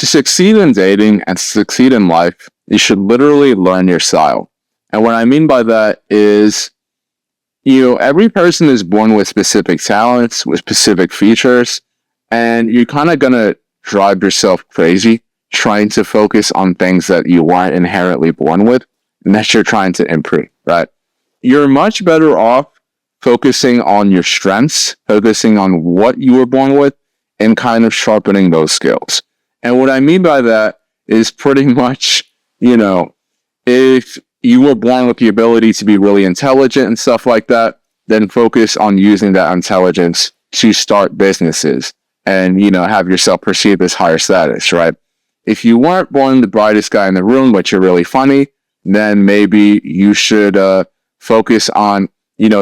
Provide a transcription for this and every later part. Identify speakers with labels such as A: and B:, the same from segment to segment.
A: to succeed in dating and succeed in life, you should literally learn your style. And what I mean by that is, every person is born with specific talents, with specific features, and you're kind of going to drive yourself crazy trying to focus on things that you weren't inherently born with, and that you're trying to improve, right? You're much better off focusing on your strengths, focusing on what you were born with, and kind of sharpening those skills. And what I mean by that is pretty much, if you were born with the ability to be really intelligent and stuff like that, then focus on using that intelligence to start businesses and, have yourself perceived as higher status, right? If you weren't born the brightest guy in the room, but you're really funny, then maybe you should focus on,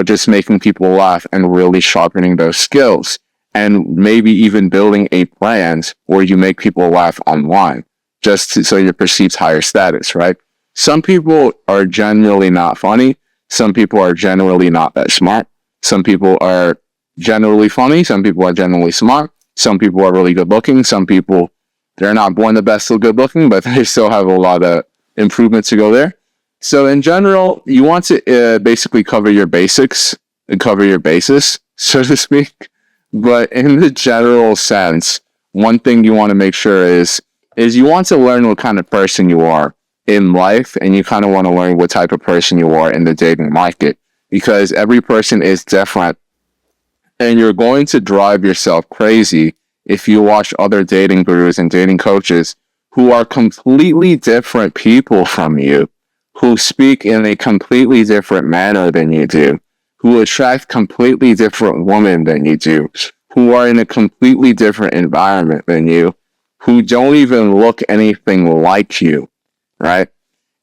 A: just making people laugh and really sharpening those skills. And maybe even building a brand where you make people laugh online, so you're perceived higher status, right? Some people are generally not funny. Some people are generally not that smart. Some people are generally funny. Some people are generally smart. Some people are really good looking. Some people, they're not born the best of good looking, but they still have a lot of improvement to go there. So in general, you want to basically cover your basics and cover your bases, so to speak. But in the general sense, one thing you want to make sure is you want to learn what kind of person you are in life, and you kind of want to learn what type of person you are in the dating market, because every person is different, and you're going to drive yourself crazy if you watch other dating gurus and dating coaches who are completely different people from you, who speak in a completely different manner than you do, who attract completely different women than you do, who are in a completely different environment than you, who don't even look anything like you, right?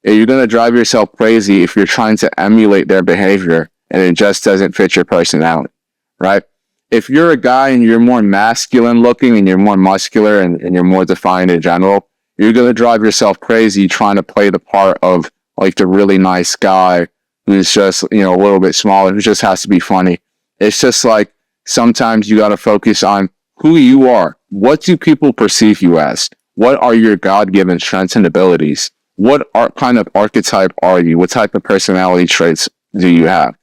A: You're going to drive yourself crazy if you're trying to emulate their behavior and it just doesn't fit your personality, right? If you're a guy and you're more masculine looking and you're more muscular and you're more defined in general, you're going to drive yourself crazy trying to play the part of like the really nice guy who's just, a little bit smaller, who just has to be funny. It's just like, sometimes you got to focus on who you are. What do people perceive you as? What are your God-given strengths and abilities? What kind of archetype are you? What type of personality traits do you have?